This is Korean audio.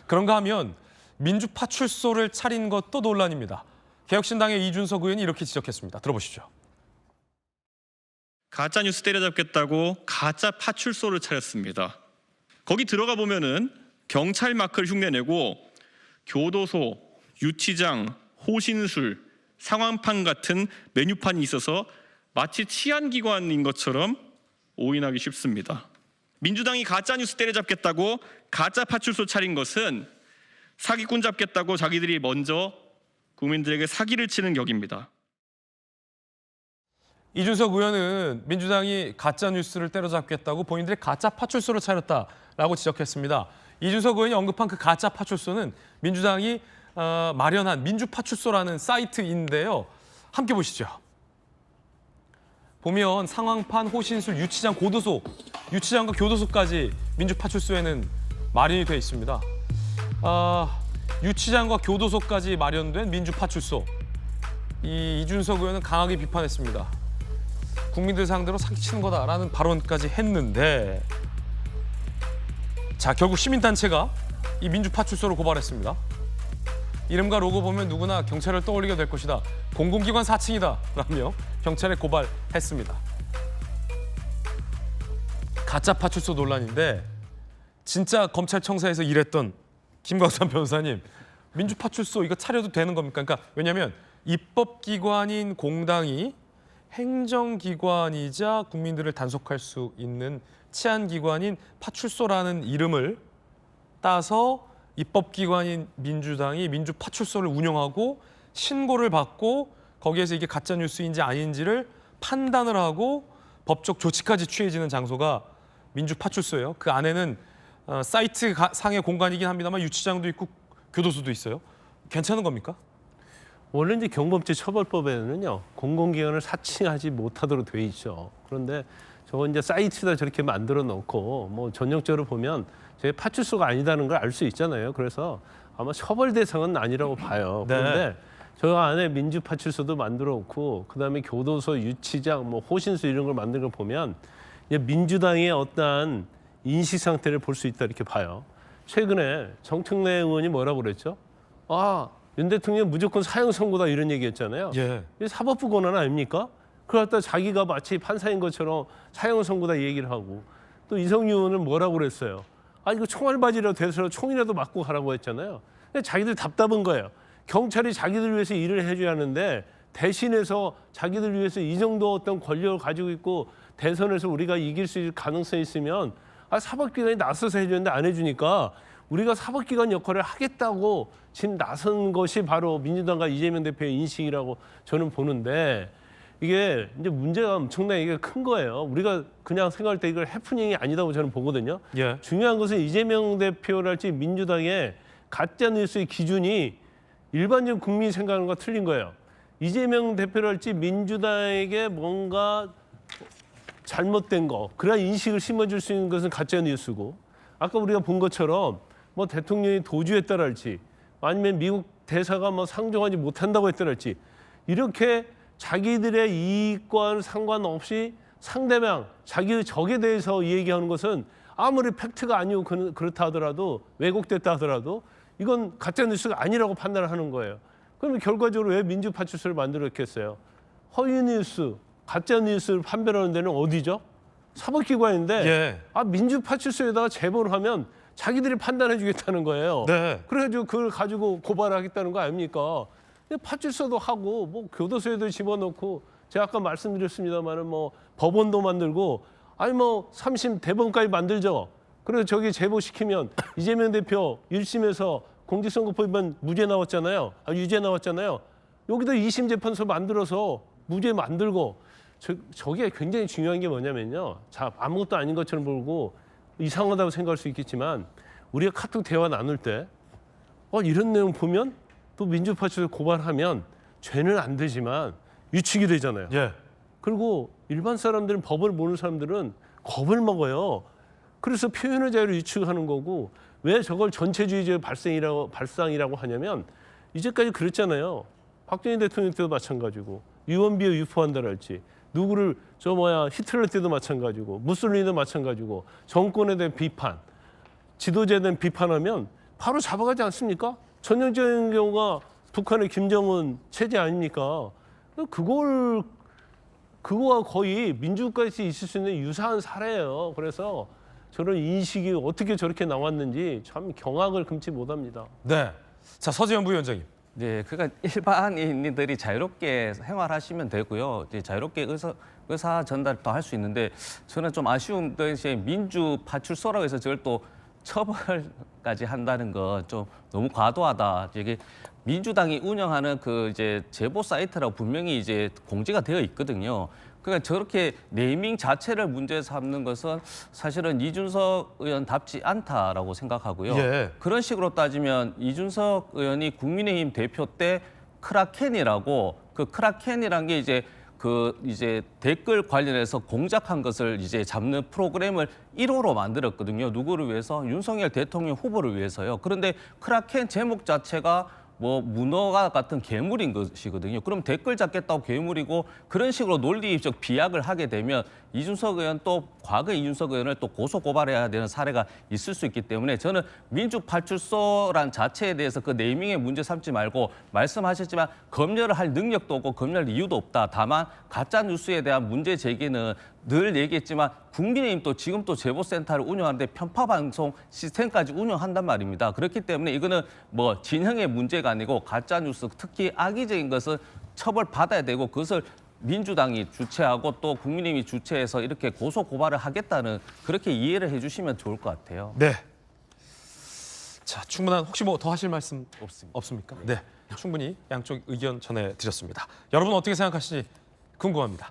그런가 하면 민주파출소를 차린 것도 논란입니다. 개혁신당의 이준석 의원이 이렇게 지적했습니다. 들어보시죠. 가짜 뉴스 때려잡겠다고 가짜 파출소를 차렸습니다. 거기 들어가 보면은 경찰 마크를 흉내내고 교도소, 유치장, 호신술, 상황판 같은 메뉴판이 있어서 마치 치안기관인 것처럼 오인하기 쉽습니다. 민주당이 가짜 뉴스 때려잡겠다고 가짜 파출소 차린 것은 사기꾼 잡겠다고 자기들이 먼저 국민들에게 사기를 치는 격입니다. 이준석 의원은 민주당이 가짜 뉴스를 때려잡겠다고 본인들이 가짜 파출소를 차렸다라고 지적했습니다. 이준석 의원이 언급한 그 가짜 파출소는 민주당이 마련한 민주파출소라는 사이트인데요. 함께 보시죠. 보면 상황판, 호신술, 유치장, 고도소, 유치장과 교도소까지 민주파출소에는 마련이 되어 있습니다. 유치장과 교도소까지 마련된 민주파출소. 이준석 의원은 강하게 비판했습니다. 국민들 상대로 사기치는 거다라는 발언까지 했는데, 자, 결국 시민단체가 이 민주파출소를 고발했습니다. 이름과 로고 보면 누구나 경찰을 떠올리게 될 것이다. 공공기관 4층이다 라며 경찰에 고발했습니다. 가짜 파출소 논란인데 진짜 검찰청사에서 일했던 김광삼 변호사님, 민주파출소 이거 차려도 되는 겁니까? 그러니까 왜냐하면 입법기관인 공당이 행정기관이자 국민들을 단속할 수 있는 치안기관인 파출소라는 이름을 따서 입법기관인 민주당이 민주파출소를 운영하고 신고를 받고 거기에서 이게 가짜뉴스인지 아닌지를 판단을 하고 법적 조치까지 취해지는 장소가 민주파출소예요. 그 안에는 사이트 상의 공간이긴 합니다만 유치장도 있고 교도소도 있어요. 괜찮은 겁니까? 원래 이제 경범죄 처벌법에는요, 공공기관을 사칭하지 못하도록 돼 있죠. 그런데 저거 이제 사이트다 저렇게 만들어 놓고 뭐 전형적으로 보면 저게 파출소가 아니다는 걸 알 수 있잖아요. 그래서 아마 처벌 대상은 아니라고 봐요. 그런데 저 안에 민주파출소도 만들어 놓고 그다음에 교도소, 유치장, 뭐 호신소 이런 걸 만든 걸 보면 이제 민주당의 어떠한 인식 상태를 볼 수 있다 이렇게 봐요. 최근에 정청래 의원이 뭐라고 그랬죠? 윤 대통령 무조건 사형 선고다 이런 얘기했잖아요. 예. 이게 사법부 권한 아닙니까? 그러다 자기가 마치 판사인 것처럼 사형 선고다 얘기를 하고 또 이성유 의원은 뭐라고 그랬어요? 이거 총알바지라도 돼서 총이라도 맞고 가라고 했잖아요. 근데 자기들 답답한 거예요. 경찰이 자기들 위해서 일을 해줘야 하는데 대신해서 자기들 위해서 이 정도 어떤 권력을 가지고 있고 대선에서 우리가 이길 수 있을 가능성이 있으면 사법기관이 나서서 해주는데 안 해주니까 우리가 사법기관 역할을 하겠다고 지금 나선 것이 바로 민주당과 이재명 대표의 인식이라고 저는 보는데 이게 이제 문제가 엄청나게 큰 거예요. 우리가 그냥 생각할 때 이걸 해프닝이 아니다고 저는 보거든요. 예. 중요한 것은 이재명 대표랄지 민주당의 가짜뉴스의 기준이 일반적 국민이 생각하는 것과 틀린 거예요. 이재명 대표랄지 민주당에게 뭔가 잘못된 거, 그런 인식을 심어줄 수 있는 것은 가짜뉴스고 아까 우리가 본 것처럼 뭐 대통령이 도주했다랄지 아니면 미국 대사가 뭐 상종하지 못한다고 했다랄지 이렇게 자기들의 이익과 상관없이 상대방, 자기의 적에 대해서 얘기하는 것은 아무리 팩트가 아니고 그렇다 하더라도 왜곡됐다 하더라도 이건 가짜뉴스가 아니라고 판단을 하는 거예요. 그러면 결과적으로 왜 민주파출소를 만들었겠어요? 허위뉴스, 가짜뉴스를 판별하는 데는 어디죠? 사법기관인데 예. 민주파출소에다가 제보를 하면 자기들이 판단해 주겠다는 거예요. 네. 그래가지고 그걸 가지고 고발하겠다는 거 아닙니까? 파출소도 하고 뭐 교도소에도 집어넣고 제가 아까 말씀드렸습니다만은 뭐 법원도 만들고 뭐 3심 대법원까지 만들죠. 그래서 저기 제보시키면 이재명 대표 1심에서 공직선거법 위반 무죄 나왔잖아요. 유죄 나왔잖아요. 여기도 2심 재판소 만들어서 무죄 만들고 저게 굉장히 중요한 게 뭐냐면요. 자, 아무것도 아닌 것처럼 보고 이상하다고 생각할 수 있겠지만 우리가 카톡 대화 나눌 때 이런 내용 보면 또 민주파출소 고발하면 죄는 안 되지만 유축이 되잖아요. 예. 그리고 일반 사람들은 법을 모르는 사람들은 겁을 먹어요. 그래서 표현의 자유를 유축하는 거고 왜 저걸 전체주의적 발상이라고 하냐면 이제까지 그랬잖아요. 박정희 대통령 때도 마찬가지고 유언비어 유포한다랄지 누구를 히틀러 때도 마찬가지고 무솔리니도 마찬가지고 정권에 대한 비판, 지도자에 대한 비판하면 바로 잡아가지 않습니까? 전형적인 경우가 북한의 김정은 체제 아닙니까? 그거와 거의 민주국가에서 있을 수 있는 유사한 사례예요. 그래서 저런 인식이 어떻게 저렇게 나왔는지 참 경악을 금치 못합니다. 네. 자, 서지현 부위원장님. 네, 그러니까 일반인들이 자유롭게 생활하시면 되고요. 이제 자유롭게 의사 전달도 할 수 있는데 저는 좀 아쉬운 것이 민주 파출소라고 해서 저걸 또 처벌까지 한다는 건 좀 너무 과도하다. 이게 민주당이 운영하는 그 이제 제보 사이트라고 분명히 이제 공지가 되어 있거든요. 그러니까 저렇게 네이밍 자체를 문제 삼는 것은 사실은 이준석 의원답지 않다라고 생각하고요. 예. 그런 식으로 따지면 이준석 의원이 국민의힘 대표 때 크라켄이라고 그 크라켄이란 게 이제 댓글 관련해서 공작한 것을 이제 잡는 프로그램을 1호로 만들었거든요. 누구를 위해서? 윤석열 대통령 후보를 위해서요. 그런데 크라켄 제목 자체가 뭐 문어가 같은 괴물인 것이거든요. 그럼 댓글 잡겠다고 괴물이고 그런 식으로 논리적 비약을 하게 되면 이준석 의원 또 과거 이준석 의원을 또 고소 고발해야 되는 사례가 있을 수 있기 때문에 저는 민주파출소란 자체에 대해서 그 네이밍에 문제 삼지 말고 말씀하셨지만 검열을 할 능력도 없고 검열 이유도 없다. 다만 가짜 뉴스에 대한 문제 제기는 늘 얘기했지만 국민의힘 또 지금 또 제보센터를 운영하는데 편파 방송 시스템까지 운영한단 말입니다. 그렇기 때문에 이거는 뭐 진영의 문제가 아니고 가짜 뉴스 특히 악의적인 것은 처벌받아야 되고 그것을 민주당이 주최하고 또 국민의힘이 주최해서 이렇게 고소 고발을 하겠다는 그렇게 이해를 해주시면 좋을 것 같아요. 네. 자, 충분한 혹시 뭐 더 하실 말씀 없습니다. 없습니까? 네. 충분히 양쪽 의견 전해 드렸습니다. 여러분 어떻게 생각하시는지 궁금합니다.